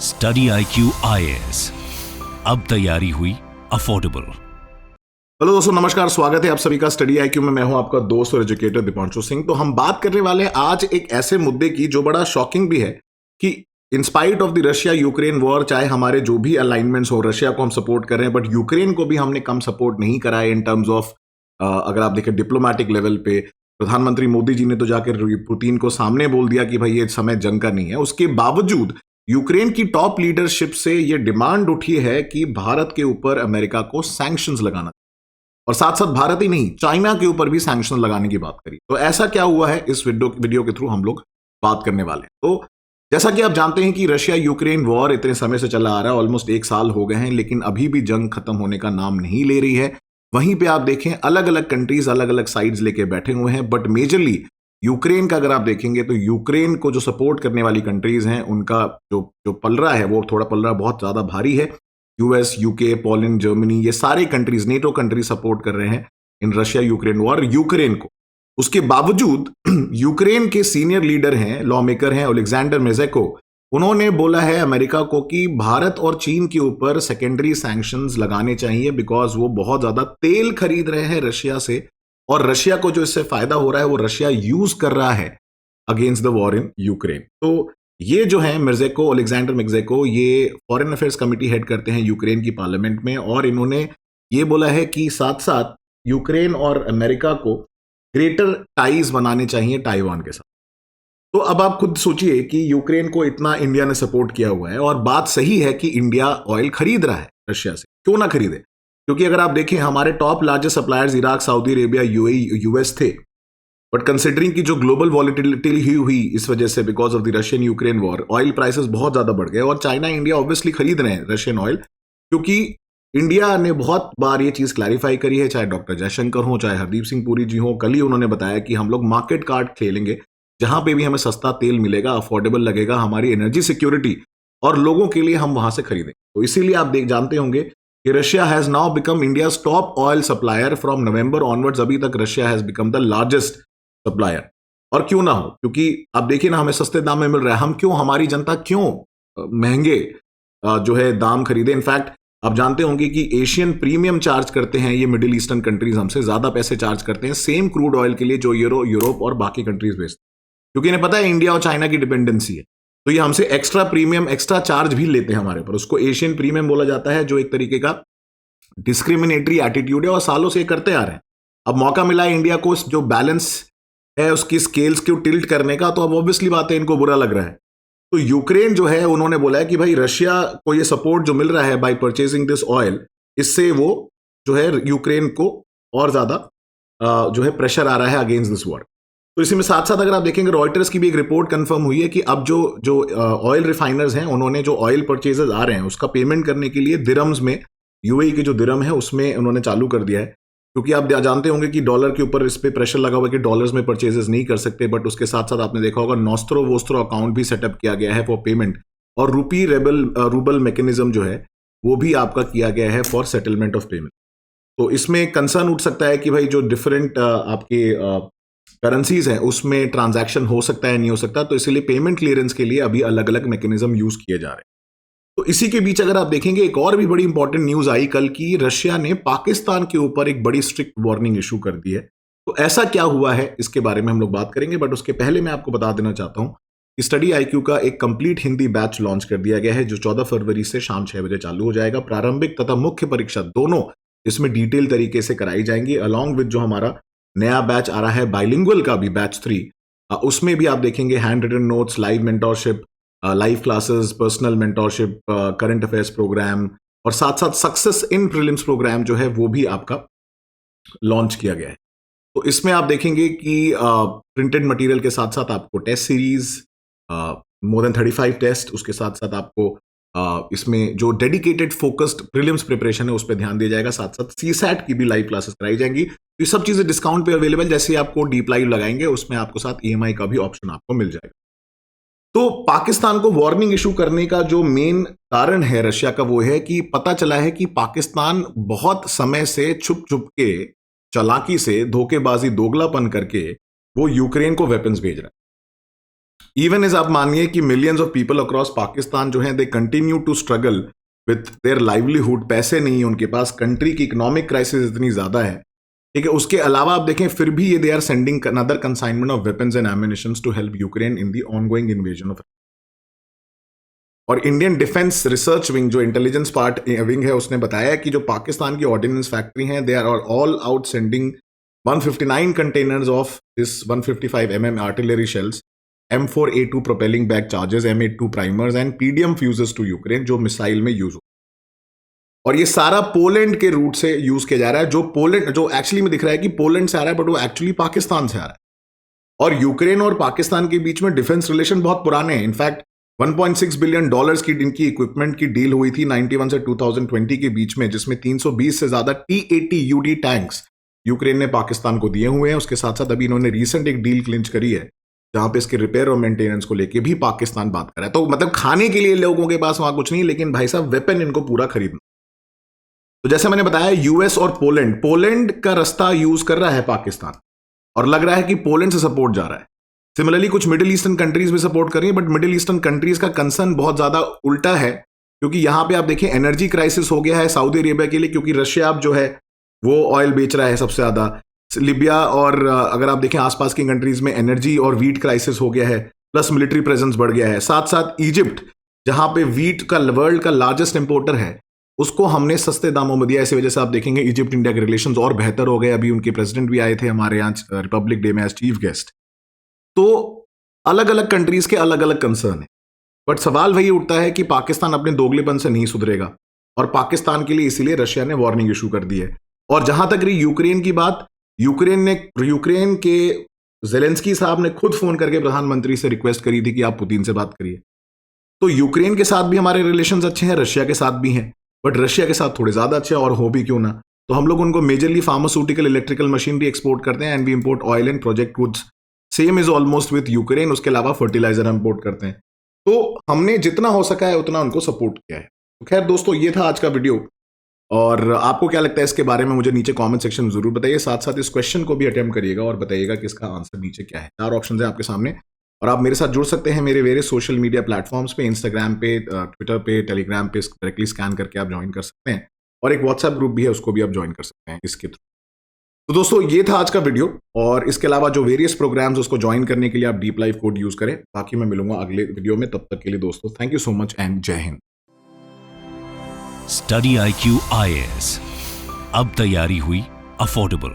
Study IQ IAS, अब तैयारी हुई अफोर्डेबल। हेलो दोस्तों, नमस्कार। स्वागत है आप सभी का स्टडी IQ में। मैं हूं आपका दोस्त और एजुकेटर दीपांशु सिंह। तो हम बात करने वाले हैं आज एक ऐसे मुद्दे की जो बड़ा शॉकिंग भी है कि in spite of the Russia Ukraine war, चाहे हमारे जो भी अलाइनमेंट्स हो, रशिया को हम सपोर्ट कर रहे हैं बट यूक्रेन को भी हमने कम सपोर्ट नहीं करा है इन टर्म्स ऑफ अगर आप देखें डिप्लोमैटिक लेवल पे। प्रधानमंत्री मोदी जी ने तो जाकर पुतिन को सामने बोल दिया कि भाई ये समय जंग का नहीं है। उसके बावजूद यूक्रेन की टॉप लीडरशिप से ये डिमांड उठी है कि भारत के ऊपर अमेरिका को सैंक्शंस लगाना, और साथ साथ भारत ही नहीं, चाइना के ऊपर भी सैंक्शन लगाने की बात करी। तो ऐसा क्या हुआ है, इस वीडियो के थ्रू हम लोग बात करने वाले हैं। तो जैसा कि आप जानते हैं कि रशिया यूक्रेन वॉर इतने समय से चला आ रहा है, ऑलमोस्ट 1 साल हो गए हैं, लेकिन अभी भी जंग खत्म होने का नाम नहीं ले रही है। वहीं पे आप देखें अलग अलग कंट्रीज अलग अलग साइड्स लेके बैठे हुए हैं, बट मेजरली यूक्रेन का अगर आप देखेंगे तो यूक्रेन को जो सपोर्ट करने वाली कंट्रीज हैं उनका जो पलड़ा है वो थोड़ा पलड़ा बहुत ज्यादा भारी है। यूएस, यूके, पोलैंड, जर्मनी, ये सारे कंट्रीज, नेटो कंट्रीज सपोर्ट कर रहे हैं in Russia Ukraine war Ukraine को। उसके बावजूद यूक्रेन के सीनियर लीडर हैं, लॉ मेकर हैं, ओलेक्जेंडर मेज़ेको, उन्होंने बोला है अमेरिका को कि भारत और चीन के ऊपर सेकेंडरी सैंक्शंस लगाने चाहिए बिकॉज वो बहुत ज्यादा तेल खरीद रहे हैं रशिया से, और रशिया को जो इससे फायदा हो रहा है वो रशिया यूज कर रहा है against the war in Ukraine. तो ये जो है मिर्जेको, ओलेक्जेंडर मेज़ेको, ये फॉरेन अफेयर्स कमिटी हेड करते हैं यूक्रेन की पार्लियामेंट में, और इन्होंने ये बोला है कि साथ साथ यूक्रेन और अमेरिका को ग्रेटर टाइज बनाने चाहिए ताइवान के साथ। तो अब आप खुद सोचिए कि यूक्रेन को इतना इंडिया ने सपोर्ट किया हुआ है, और बात सही है कि इंडिया ऑयल खरीद रहा है रशिया से, क्यों ना खरीदे, क्योंकि अगर आप देखें हमारे top largest suppliers Iraq, Saudi Arabia, UAE, US थे। बट कंसिडरिंग की जो ग्लोबल वॉलेटिलिटी हुई इस वजह से because of the Russian Ukraine war, oil prices बहुत ज्यादा बढ़ गए, और चाइना, इंडिया ऑब्वियसली खरीद रहे हैं रशियन ऑयल, क्योंकि इंडिया ने बहुत बार ये चीज क्लैरिफाई करी है, चाहे डॉक्टर जयशंकर हो, चाहे हरदीप सिंह पुरी जी हो। कल ही उन्होंने बताया कि हम लोग मार्केट कार्ड खेलेंगे, जहां पे भी हमें सस्ता तेल मिलेगा, अफोर्डेबल लगेगा, हमारी एनर्जी सिक्योरिटी और लोगों के लिए हम वहां से खरीदें। तो इसीलिए आप जानते होंगे कि Russia has now become India top oil supplier from November onwards. अभी तक Russia has become the largest supplier, और क्यों ना हो, क्योंकि आप देखिए ना, हमें सस्ते दाम में मिल रहा है। हम क्यों, हमारी जनता क्यों महंगे जो है दाम खरीदे। इनफैक्ट आप जानते होंगे कि एशियन प्रीमियम चार्ज करते हैं ये मिडिल ईस्टर्न कंट्रीज, हमसे ज्यादा पैसे चार्ज करते हैं सेम क्रूड ऑयल के लिए जो यूरोप और बाकी कंट्रीज बेचते हैं, क्योंकि इन्हें पता है इंडिया और चाइना की डिपेंडेंसी है। तो ये हमसे एक्स्ट्रा प्रीमियम, एक्स्ट्रा चार्ज भी लेते हैं हमारे पर। उसको एशियन प्रीमियम बोला जाता है, जो एक तरीके का डिस्क्रिमिनेटरी एटीट्यूड है, और सालों से ये करते आ रहे हैं। अब मौका मिला है इंडिया को जो बैलेंस है उसकी स्केल्स को टिल्ट करने का, तो अब ऑब्वियसली बात है इनको बुरा लग रहा है। तो यूक्रेन जो है उन्होंने बोला है कि भाई रशिया को ये सपोर्ट जो मिल रहा है बाय परचेजिंग दिस ऑयल, इससे वो जो है यूक्रेन को और ज्यादा जो है प्रेशर आ रहा है अगेंस्ट दिस वॉर। तो इसी में साथ साथ अगर आप देखेंगे रॉयटर्स की भी एक रिपोर्ट कंफर्म हुई है कि अब जो ऑयल रिफाइनर्स हैं उन्होंने जो ऑयल परचेजेस आ रहे हैं उसका पेमेंट करने के लिए दिरम्स में, यूएई के जो दिरम है उसमें उन्होंने चालू कर दिया है, क्योंकि आप जानते होंगे कि डॉलर के ऊपर इस पे प्रेशर लगा हुआ है कि डॉलर्स में परचेजेस नहीं कर सकते। बट उसके साथ साथ आपने देखा होगा नॉस्ट्रो वोस्ट्रो अकाउंट भी सेटअप किया गया है फॉर पेमेंट, और रूबल मैकेनिज्म जो है वो भी आपका किया गया है फॉर सेटलमेंट ऑफ पेमेंट। तो इसमें कंसर्न उठ सकता है कि भाई जो डिफरेंट आपके करेंसीज हैं उसमें ट्रांजैक्शन हो सकता है, नहीं हो सकता, तो इसीलिए पेमेंट क्लियरेंस के लिए अभी अलग अलग मैकेनिज्म यूज किए जा रहे हैं। तो इसी के बीच अगर आप देखेंगे एक और भी बड़ी इंपॉर्टेंट न्यूज आई कल की, रशिया ने पाकिस्तान के ऊपर एक बड़ी स्ट्रिक्ट वार्निंग इशू कर दी है। तो ऐसा क्या हुआ है इसके बारे में हम लोग बात करेंगे, बट उसके पहले मैं आपको बता देना चाहता हूं कि स्टडी IQ का एक कंप्लीट हिंदी बैच लॉन्च कर दिया गया है, जो 14 फरवरी से शाम 6 बजे चालू हो जाएगा। प्रारंभिक तथा मुख्य परीक्षा दोनों इसमें डिटेल तरीके से कराई जाएंगी, अलॉन्ग विद जो हमारा नया बैच आ रहा है बाइलिंगुअल का भी, बैच 3, उसमें भी आप देखेंगे handwritten notes, live mentorship, live classes, personal mentorship, current affairs programme, और साथ साथ सक्सेस इन प्रीलिम्स प्रोग्राम जो है वो भी आपका लॉन्च किया गया है। तो इसमें आप देखेंगे कि प्रिंटेड मटेरियल के साथ साथ आपको test series, more than 35 test, उसके साथ साथ आपको इसमें जो डेडिकेटेड फोकस्ड प्रीलिम्स प्रिपरेशन है उस पर ध्यान दिया जाएगा। साथ साथ सीसैट की भी लाइव क्लासेस कराई जाएंगी। ये सब चीजें डिस्काउंट पे अवेलेबल, जैसे आपको डीप लाइव लगाएंगे उसमें आपको साथ EMI का भी ऑप्शन आपको मिल जाएगा। तो पाकिस्तान को वार्निंग इशू करने का जो मेन कारण है रशिया का, वो है कि पता चला है कि पाकिस्तान बहुत समय से छुप छुप के, चालाकी से, धोखेबाजी, दोगलापन करके वो यूक्रेन को वेपन्स भेज रहा है। इवन इज आप मानिए कि millions of people across Pakistan जो है they continue to struggle with their livelihood, पैसे नहीं है उनके पास, कंट्री की इकोनॉमिक क्राइसिस इतनी ज्यादा है, ठीक है। उसके अलावा आप देखें फिर भी ये they are sending another consignment of weapons and ammunitions to help Ukraine in the ongoing invasion of. और इंडियन डिफेंस रिसर्च विंग जो इंटेलिजेंस पार्ट विंग है उसने बताया कि जो पाकिस्तान की ऑर्डिनेंस फैक्ट्री हैं they are all out sending 159 containers of this 155 mm artillery shells, M4A2 propelling back charges, M82 primers and PDM fuses to Ukraine जो missile में यूज हो। और ये सारा पोलैंड के रूट से यूज किया जा रहा है, जो पोलैंड जो एक्चुअली में दिख रहा है कि पोलैंड से आ रहा है बट वो एक्चुअली पाकिस्तान से आ रहा है। और यूक्रेन और पाकिस्तान के बीच में डिफेंस रिलेशन बहुत पुराने हैं। इनफैक्ट 1.6 बिलियन डॉलर्स की इनकी इक्विपमेंट की डील हुई थी 91 से 2020 के बीच में, जिसमें 320 से ज्यादा T-80 टैंक्स यूक्रेन ने पाकिस्तान को दिए हुए हैं। उसके साथ साथ अभी इन्होंने रिसेंट एक डील क्लिंच करी है जहां पे इसके रिपेयर और मेंटेनेंस को लेके भी पाकिस्तान बात कर रहा है। तो मतलब खाने के लिए लोगों के पास वहां कुछ नहीं, लेकिन भाई साहब वेपन इनको पूरा खरीदना। तो जैसे मैंने बताया यूएस और पोलैंड का रास्ता यूज कर रहा है पाकिस्तान, और लग रहा है कि पोलैंड से सपोर्ट जा रहा है। सिमिलरली कुछ मिडिल ईस्टर्न कंट्रीज भी सपोर्ट कर रही है, बट मिडिल ईस्टर्न कंट्रीज का कंसर्न बहुत ज्यादा उल्टा है, क्योंकि यहां पे आप देखिए एनर्जी क्राइसिस हो गया है सऊदी अरेबिया के लिए, क्योंकि रशिया अब जो है वो ऑयल बेच रहा है सबसे ज्यादा। लिबिया और अगर आप देखें आसपास की कंट्रीज में एनर्जी और वीट क्राइसिस हो गया है, प्लस मिलिट्री प्रेजेंस बढ़ गया है। साथ साथ इजिप्ट जहां पे वीट का वर्ल्ड का लार्जेस्ट इंपोर्टर है, उसको हमने सस्ते दामों में दिया। इसी वजह से आप देखेंगे इजिप्ट इंडिया के रिलेशंस और बेहतर हो गए। अभी उनके प्रेसिडेंट भी आए थे हमारे यहाँ रिपब्लिक डे में एज चीफ गेस्ट। तो अलग अलग कंट्रीज के अलग अलग कंसर्न है, बट सवाल वही उठता है कि पाकिस्तान अपने दोगलेपन से नहीं सुधरेगा, और पाकिस्तान के लिए इसीलिए रशिया ने वार्निंग इशू कर दी है। और जहां तक रही यूक्रेन की बात, यूक्रेन के जेलेंस्की साहब ने खुद फोन करके प्रधानमंत्री से रिक्वेस्ट करी थी कि आप पुतिन से बात करिए। तो यूक्रेन के साथ भी हमारे रिलेशंस अच्छे हैं, रशिया के साथ भी हैं, बट रशिया के साथ थोड़े ज्यादा अच्छे हैं, और हो भी क्यों ना। तो हम लोग उनको majorly pharmaceutical electrical machinery export करते हैं, and we import oil and project goods, same is almost with Ukraine. उसके अलावा फर्टिलाइजर हम इंपोर्ट करते हैं। तो हमने जितना हो सका है उतना उनको सपोर्ट किया है। तो खैर दोस्तों, ये था आज का वीडियो, और आपको क्या लगता है इसके बारे में मुझे नीचे कमेंट सेक्शन में जरूर बताइए। साथ साथ इस क्वेश्चन को भी अटेम्प्ट करिएगा और बताइएगा कि इसका आंसर नीचे क्या है। 4 ऑप्शन है आपके सामने, और आप मेरे साथ जुड़ सकते हैं मेरे वेरियस सोशल मीडिया प्लेटफॉर्म्स पे, इंस्टाग्राम पे, ट्विटर पे, टेलीग्राम पे डायरेक्टली स्कैन करके आप ज्वाइन कर सकते हैं, और एक व्हाट्सएप ग्रुप भी है उसको भी आप ज्वाइन कर सकते हैं इसके थ्रू। तो दोस्तों ये था आज का वीडियो, और इसके अलावा जो वेरियस प्रोग्राम्स उसको ज्वाइन करने के लिए आप डीप लाइफ कोड यूज करें। बाकी मैं मिलूंगा अगले वीडियो में, तब तक के लिए दोस्तों thank you so much and जय हिंद। स्टडी IQ IAS, अब तैयारी हुई अफोर्डेबल।